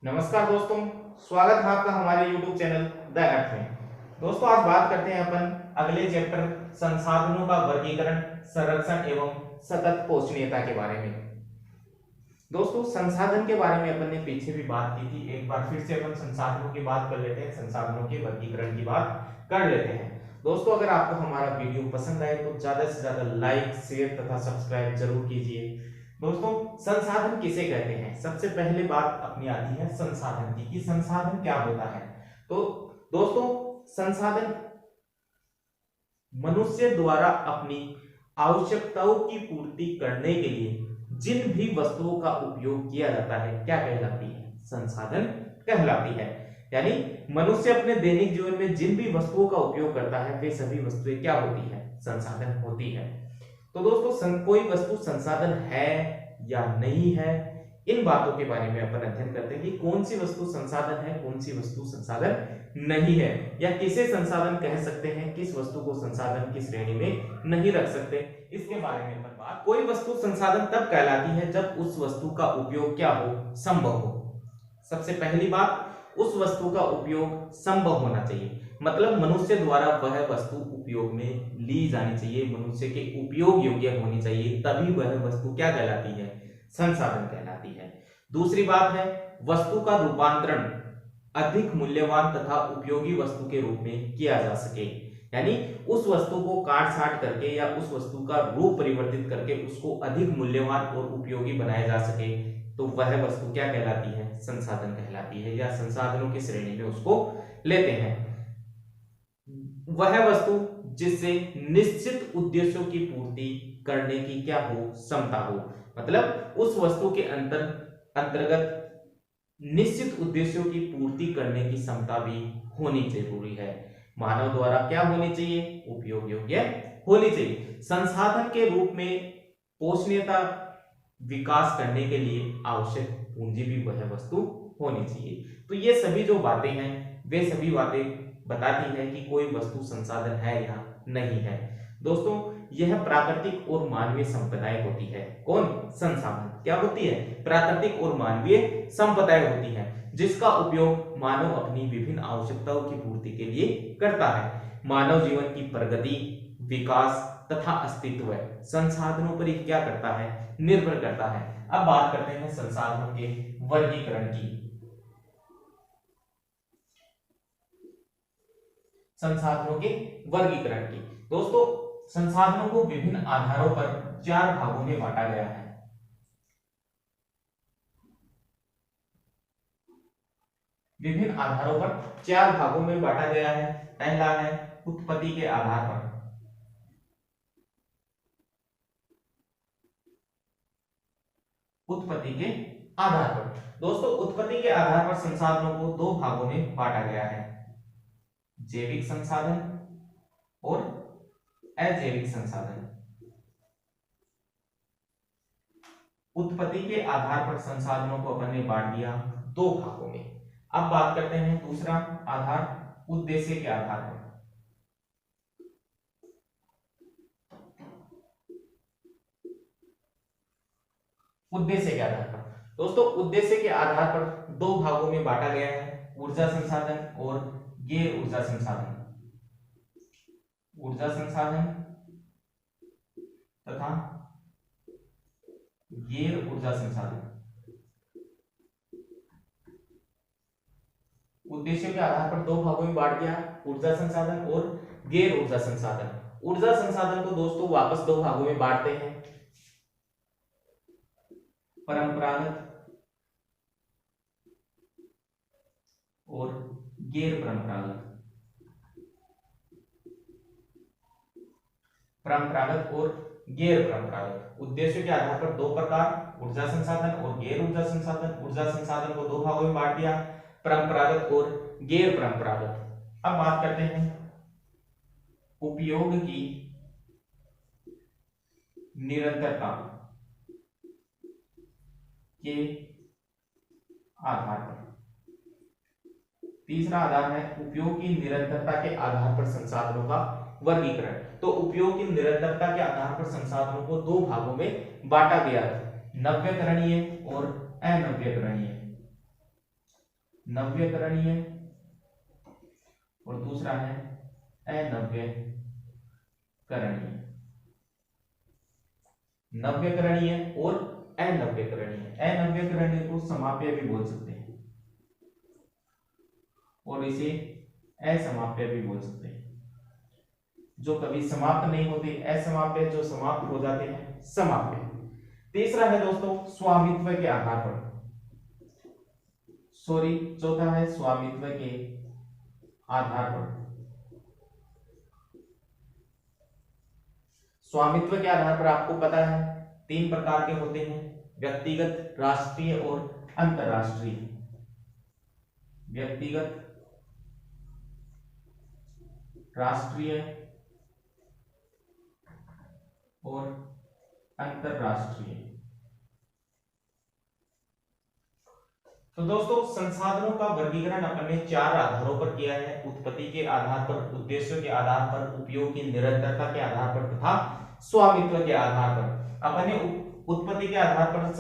नमस्कार दोस्तों, स्वागत है आपका हमारे YouTube चैनल द अर्थ में। दोस्तों आज बात करते हैं अपन अगले चैप्टर संसाधनों का वर्गीकरण, संरक्षण एवं सतत पोषणीयता के बारे में। दोस्तों संसाधन के बारे में अपन ने पीछे भी बात की थी, एक बार फिर से अपन संसाधनों की बात कर लेते हैं, संसाधनों के वर्गीकरण की बात कर लेते हैं। दोस्तों अगर आपको हमारा वीडियो पसंद आए तो ज्यादा से ज्यादा लाइक, शेयर तथा सब्सक्राइब जरूर कीजिए। दोस्तों संसाधन किसे कहते हैं? सबसे पहले बात अपनी आती है संसाधन की कि संसाधन क्या होता है। तो दोस्तों संसाधन मनुष्य द्वारा अपनी आवश्यकताओं की पूर्ति करने के लिए जिन भी वस्तुओं का उपयोग किया जाता है क्या कहलाती है? संसाधन कहलाती है। यानी मनुष्य अपने दैनिक जीवन में जिन भी वस्तुओं का उपयोग करता है वे सभी वस्तुएं क्या होती है? संसाधन होती है। तो दोस्तों कोई वस्तु संसाधन है या नहीं है, इन बातों के बारे में अपन अध्ययन करते हैं कि कौन सी वस्तु संसाधन है, कौन सी वस्तु संसाधन नहीं है, या किसे संसाधन कह सकते हैं, किस वस्तु को संसाधन की श्रेणी में नहीं रख सकते, इसके बारे में अपन बात। कोई वस्तु संसाधन तब कहलाती है जब उस वस्तु का उपयोग क्या हो? संभव हो। सबसे पहली बात, उस वस्तु का उपयोग संभव होना चाहिए, मतलब मनुष्य द्वारा वह वस्तु उपयोग में ली जानी चाहिए, मनुष्य के उपयोग योग्य होनी चाहिए, तभी वह वस्तु क्या कहलाती है? संसाधन कहलाती है। दूसरी बात है वस्तु का रूपांतरण अधिक मूल्यवान तथा उपयोगी वस्तु के रूप में किया जा सके, यानी उस वस्तु को काट छाट करके या उस वस्तु का रूप परिवर्तित करके उसको अधिक मूल्यवान और उपयोगी बनाया जा सके, तो वह वस्तु क्या कहलाती है? संसाधन कहलाती है, या संसाधनों की श्रेणी में उसको लेते हैं। वह वस्तु जिससे निश्चित उद्देश्यों की पूर्ति करने की क्या हो? क्षमता हो, मतलब उस वस्तु के अंतर्गत निश्चित उद्देश्यों की पूर्ति करने की क्षमता भी होनी जरूरी है। मानव द्वारा क्या होनी चाहिए? उपयोग योग्य होनी चाहिए। संसाधन के रूप में पोषणीयता विकास करने के लिए आवश्यक पूंजी भी वह वस्तु होनी चाहिए। तो ये सभी जो बातें हैं वे सभी बातें बताती है कि कोई वस्तु संसाधन है या नहीं है। दोस्तों यह प्राकृतिक और मानवीय संपदाएं होती है। कौन? संसाधन क्या होती है? प्राकृतिक और मानवीय संपदाएं होती है, जिसका उपयोग मानव अपनी विभिन्न आवश्यकताओं की पूर्ति के लिए करता है। मानव जीवन की प्रगति, विकास तथा अस्तित्व संसाधनों पर ही क्या करता है? निर्भर करता है। अब बात करते हैं संसाधनों के वर्गीकरण की। संसाधनों के वर्गीकरण की दोस्तों संसाधनों को विभिन्न आधारों पर 4 भागों में बांटा गया है। विभिन्न आधारों पर 4 भागों में बांटा गया है। पहला है उत्पत्ति के आधार पर। उत्पत्ति के आधार पर दोस्तों उत्पत्ति के आधार पर संसाधनों को 2 भागों में बांटा गया है, जैविक संसाधन और अजैविक संसाधन। उत्पत्ति के आधार पर संसाधनों को अपन ने बांट दिया 2 भागों में। अब बात करते हैं दूसरा आधार, उद्देश्य के आधार पर। उद्देश्य के आधार पर दोस्तों उद्देश्य के आधार पर 2 भागों में बांटा गया है, ऊर्जा संसाधन और गैर ऊर्जा संसाधन। ऊर्जा संसाधन तथा गैर ऊर्जा संसाधन। उद्देश्य के आधार पर 2 भागों में बांट दिया, ऊर्जा संसाधन और गैर ऊर्जा संसाधन। ऊर्जा संसाधन को दोस्तों वापस 2 भागों में बांटते हैं, परंपरागत और गैर परंपरागत। परंपरागत और गैर परंपरागत। उद्देश्य के आधार पर 2 प्रकार, ऊर्जा संसाधन और गैर ऊर्जा संसाधन। ऊर्जा संसाधन को 2 भागों में बांट दिया, परंपरागत और गैर परंपरागत। अब बात करते हैं उपयोग की निरंतरता के आधार पर। तीसरा आधार है उपयोग की निरंतरता के आधार पर संसाधनों का वर्गीकरण। तो उपयोग की निरंतरता के आधार पर संसाधनों को 2 भागों में बांटा गया है, नव्यकरणीय और अनव्यकरणीय। नव्यकरणीय और दूसरा है अनव्यकरणीय। नव्यकरणीय और अनव्यकरणीय। अनव्यकरणीय को समाप्य भी बोल सकते हैं और इसे असमाप्य भी बोल सकते हैं। जो कभी समाप्त नहीं होते असमाप्य, जो समाप्त हो जाते हैं समाप्य। तीसरा है दोस्तों स्वामित्व के आधार पर, चौथा है स्वामित्व के आधार पर। स्वामित्व के आधार पर आपको पता है 3 प्रकार के होते हैं, व्यक्तिगत, राष्ट्रीय और अंतरराष्ट्रीय। व्यक्तिगत, राष्ट्रीय और अंतरराष्ट्रीय। तो दोस्तों संसाधनों का वर्गीकरण अपन ने 4 आधारों पर किया है, उत्पत्ति के आधार पर, उद्देश्यों के आधार पर, उपयोग की निरंतरता के आधार पर तथा स्वामित्व के आधार पर। अपन ने उत्पत्ति के आधार पर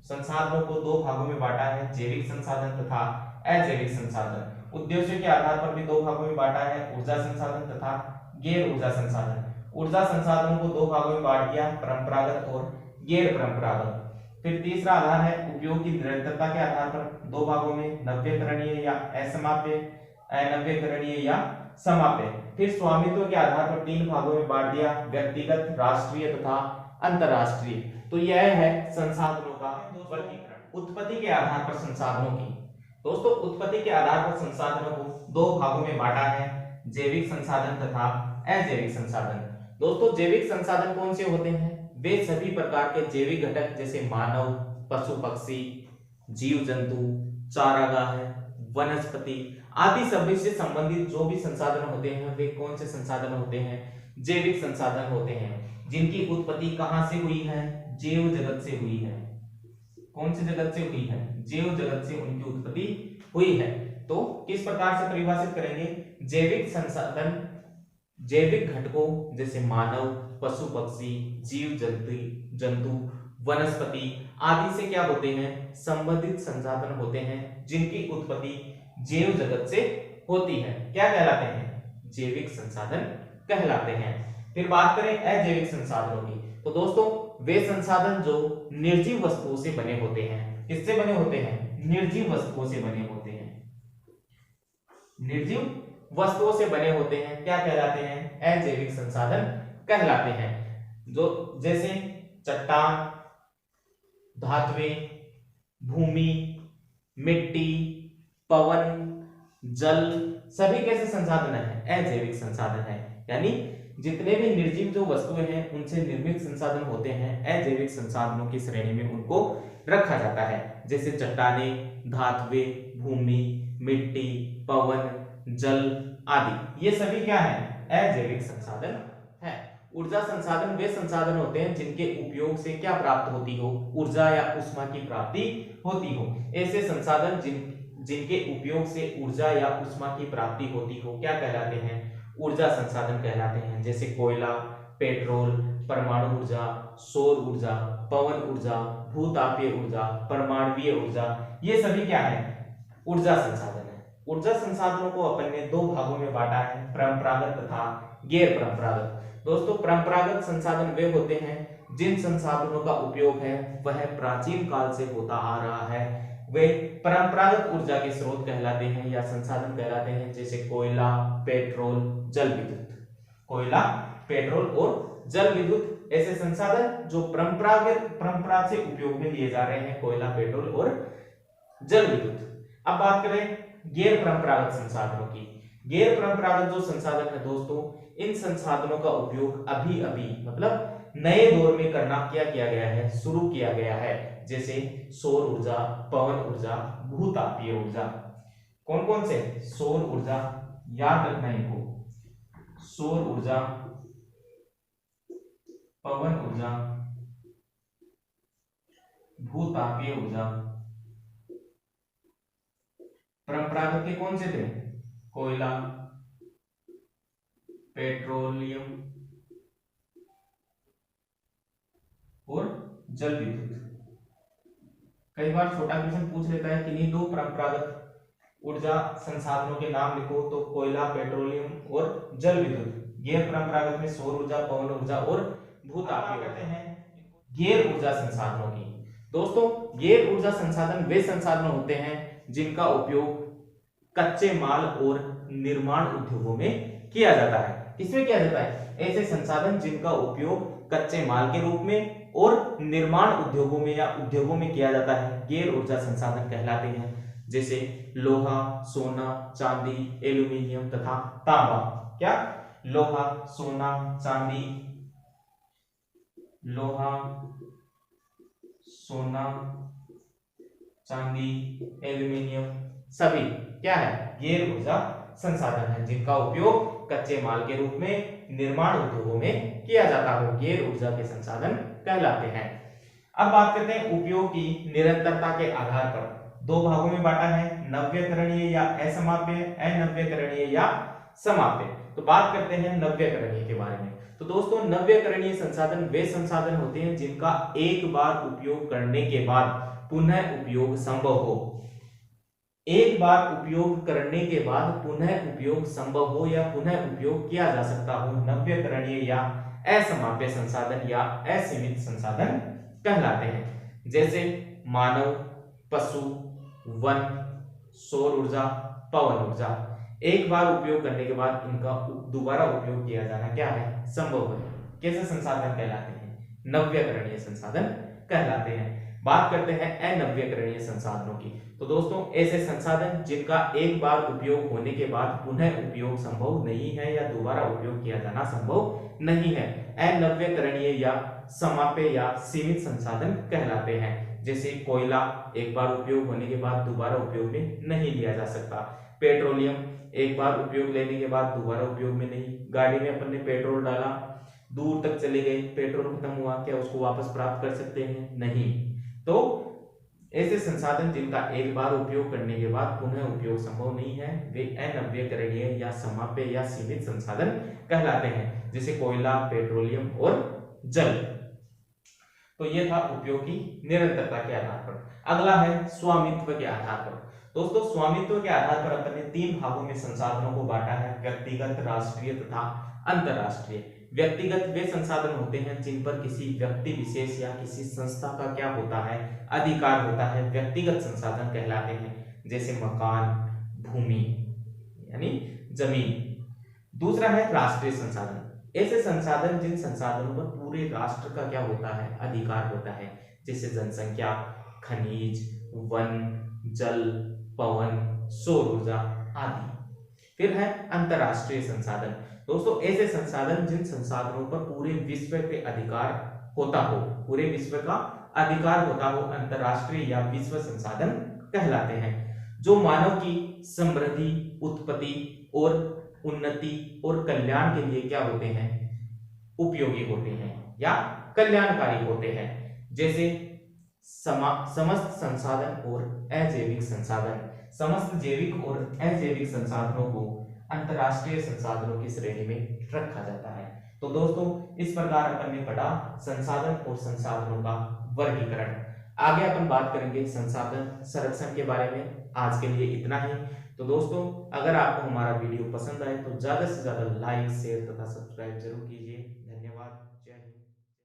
संसाधनों को 2 भागों में बांटा है, जैविक संसाधन तथा अजैविक संसाधन। उद्देश्यों के आधार पर भी 2 भागों में बांटा है, ऊर्जा संसाधन तथा गैर ऊर्जा संसाधन। ऊर्जा संसाधनों को 2 भागों में बांट दिया, परंपरागत और गैर परंपरागत। फिर तीसरा आधार है उपयोग की निरंतरता के आधार पर 2 भागों में, नव्यकरणीय या असमाप्य, अनव्यकरणीय या समाप्य। फिर स्वामित्व के आधार पर 3 भागों में बांट दिया, व्यक्तिगत, राष्ट्रीय तथा अंतरराष्ट्रीय। तो यह है संसाधनों का वर्गीकरण। उत्पत्ति के आधार पर संसाधनों की, दोस्तों उत्पत्ति के आधार पर संसाधनों को 2 भागों में बांटा है, जैविक संसाधन तथा अजैविक संसाधन। दोस्तों जैविक संसाधन कौन से होते हैं? वे सभी प्रकार के जैविक घटक जैसे मानव, पशु पक्षी, जीव जंतु, चारागाह, वनस्पति आदि सभी से संबंधित जो भी संसाधन होते हैं वे कौन से संसाधन होते हैं? जैविक संसाधन होते हैं, जिनकी उत्पत्ति कहां से हुई है? जैव जगत से हुई है। कौन से जगत से हुई है? जैव जगत से उनकी उत्पत्ति हुई है। तो किस प्रकार से परिभाषित करेंगे? जैविक संसाधन जैविक घटकों जैसे मानव, पशु पक्षी, जीव जंतु, वनस्पति आदि से क्या होते हैं? संबंधित संसाधन होते हैं, जिनकी उत्पत्ति जैव जगत से होती है। क्या कहलाते हैं? जैविक संसाधन कहलाते हैं। फिर बात करें अजैविक संसाधनों की, तो दोस्तों वे संसाधन जो निर्जीव वस्तुओं से बने होते हैं। किससे बने होते हैं? निर्जीव वस्तुओं से बने होते हैं। निर्जीव वस्तुओं से बने होते हैं, क्या कहलाते हैं? अजैविक संसाधन कहलाते हैं। जो जैसे चट्टान, धातुएं, भूमि, मिट्टी, पवन, जल सभी कैसे संसाधन है? अजैविक संसाधन है। यानी जितने भी निर्जीव जो वस्तुएं हैं उनसे निर्मित संसाधन होते हैं, अजैविक संसाधनों की श्रेणी में उनको रखा जाता है। जैसे चट्टानें, धातुएं, भूमि, मिट्टी, पवन, जल आदि, ये सभी क्या है? अजैविक संसाधन है। ऊर्जा संसाधन वे संसाधन होते हैं जिनके उपयोग से क्या प्राप्त होती हो? ऊर्जा या ऊष्मा की प्राप्ति होती हो। ऐसे संसाधन जिनके उपयोग से ऊर्जा या ऊष्मा की प्राप्ति होती हो क्या कहलाते हैं? ऊर्जा संसाधन कहलाते हैं। जैसे कोयला, पेट्रोल, परमाणु ऊर्जा, सौर ऊर्जा, पवन ऊर्जा, भूतापीय ऊर्जा, परमाणुीय ऊर्जा, ये सभी क्या है? ऊर्जा संसाधन है। ऊर्जा संसाधनों को अपन ने 2 भागों में बांटा है, परंपरागत तथा गैर परंपरागत। दोस्तों परंपरागत संसाधन वे होते हैं जिन संसाधनों का उपयोग है वह प्राचीन काल से होता आ रहा है, वे परंपरागत ऊर्जा के स्रोत कहलाते हैं या संसाधन कहलाते हैं। जैसे कोयला, पेट्रोल, जल विद्युत। कोयला, पेट्रोल और जल विद्युत ऐसे संसाधन जो परंपरा से उपयोग में लिए जा रहे हैं, कोयला, पेट्रोल और जल विद्युत। अब बात करें गैर परंपरागत संसाधनों की। गैर परंपरागत जो संसाधन है दोस्तों, इन संसाधनों का उपयोग अभी अभी मतलब नए दौर में किया गया है, शुरू किया गया है। जैसे सौर ऊर्जा, पवन ऊर्जा, भूतापीय ऊर्जा। कौन कौन से? सौर ऊर्जा, याद रखना इनको, सौर ऊर्जा, पवन ऊर्जा, भूतापीय ऊर्जा। परंपरागत के कौन से थे? कोयला, पेट्रोलियम और जल विद्युत। कई बार छोटा क्वेश्चन पूछ लेता है कि नहीं 2 परंपरागत ऊर्जा संसाधनों के नाम लिखो तो कोयला, पेट्रोलियम और जल विद्युत। गैर परंपरागत में सौर ऊर्जा, पवन ऊर्जा और भूतापीय करते हैं गैर ऊर्जा संसाधनों की। दोस्तों गैर ऊर्जा संसाधन वे संसाधन होते हैं जिनका उपयोग कच्चे माल और निर्माण उद्योगों में किया जाता है। किसमें किया जाता है? ऐसे संसाधन जिनका उपयोग कच्चे माल के रूप में और निर्माण उद्योगों में या उद्योगों में किया जाता है, गैर ऊर्जा संसाधन कहलाते हैं। जैसे लोहा, सोना, चांदी, एल्यूमीनियम तथा तांबा। क्या? लोहा, सोना, चांदी, लोहा, सोना, चांदी, एल्यूमीनियम सभी क्या है? गैर ऊर्जा संसाधन है जिनका उपयोग कच्चे माल के रूप में निर्माण उद्योगों में किया जाता हो, गैर ऊर्जा के संसाधन कहलाते हैं। अब बात करते हैं उपयोग की निरंतरता के आधार पर। दो भागों में बांटा है, नव्यकरणीय या असमाप्य, अनव्यकरणीय या समाप्य। तो बात करते हैं नव्यकरणीय के बारे में। तो दोस्तों नव्यकरणीय संसाधन वे संसाधन होते हैं जिनका एक बार उपयोग करने के बाद पुनः उपयोग संभव हो। एक बार उपयोग करने के बाद पुनः उपयोग संभव हो या पुनः उपयोग किया जा सकता हो, नव्यकरणीय या असमाप्य संसाधन या असीमित संसाधन कहलाते हैं। जैसे मानव, पशु, वन, सौर ऊर्जा, पवन ऊर्जा। एक बार उपयोग करने के बाद इनका दोबारा उपयोग किया जाना क्या है? संभव है। कैसे संसाधन कहलाते हैं? नव्यकरणीय संसाधन कहलाते हैं। बात करते हैं अनव्यकरणीय संसाधनों की। तो दोस्तों ऐसे संसाधन जिनका एक बार उपयोग होने के बाद पुनः उपयोग संभव नहीं है या दोबारा उपयोग किया जाना संभव नहीं है, अनव्यकरणीय या समाप्य या सीमित संसाधन कहलाते हैं। जैसे कोयला एक बार उपयोग होने के बाद दोबारा उपयोग में नहीं लिया जा सकता। पेट्रोलियम एक बार उपयोग लेने के बाद दोबारा उपयोग में नहीं। गाड़ी में अपन ने पेट्रोल डाला, दूर तक चले गए, पेट्रोल खत्म हुआ, क्या उसको वापस प्राप्त कर सकते हैं? नहीं। तो ऐसे संसाधन जिनका एक बार उपयोग करने के बाद पुनः उपयोग संभव नहीं है, वे अनव्यकरणीय या समाप्य या सीमित संसाधन कहलाते हैं। जैसे कोयला, पेट्रोलियम और जल। तो ये था उपयोग की निरंतरता के आधार पर। अगला है स्वामित्व के आधार पर। दोस्तों स्वामित्व के आधार पर अपन ने तीन भागों में संसाधनों को बांटा है, व्यक्तिगत, राष्ट्रीय तथा अंतरराष्ट्रीय। व्यक्तिगत वे संसाधन होते हैं जिन पर किसी व्यक्ति विशेष या किसी संस्था का क्या होता है? अधिकार होता है, व्यक्तिगत संसाधन कहलाते हैं। जैसे मकान, भूमि यानी जमीन। दूसरा है राष्ट्रीय संसाधन। ऐसे संसाधन जिन संसाधनों पर पूरे राष्ट्र का क्या होता है? अधिकार होता है। जैसे जनसंख्या, खनिज, वन, जल, पवन, सौर ऊर्जा आदि। फिर है अंतरराष्ट्रीय संसाधन। दोस्तों ऐसे संसाधन जिन संसाधनों पर पूरे विश्व के अधिकार होता हो, पूरे विश्व का अधिकार होता हो, अंतरराष्ट्रीय या विश्व संसाधन कहलाते हैं। जो मानव की समृद्धि, उत्पत्ति और उन्नति और कल्याण के लिए क्या होते हैं? उपयोगी होते हैं या कल्याणकारी होते हैं। जैसे समस्त संसाधन और अजैविक संसाधन। समस्त जैविक और अजैविक संसाधनों को अंतरराष्ट्रीय संसाधनोों की श्रेणी में रखा जाता है। तो दोस्तों इस प्रकार अपन ने पढ़ा संसाधन और संसाधनों का वर्गीकरण। आगे अपन बात करेंगे संसाधन संरक्षण के बारे में। आज के लिए इतना ही। तो दोस्तों अगर आपको हमारा वीडियो पसंद आए तो ज्यादा से ज्यादा लाइक, शेयर तथा सब्सक्राइब जरूर कीजिए।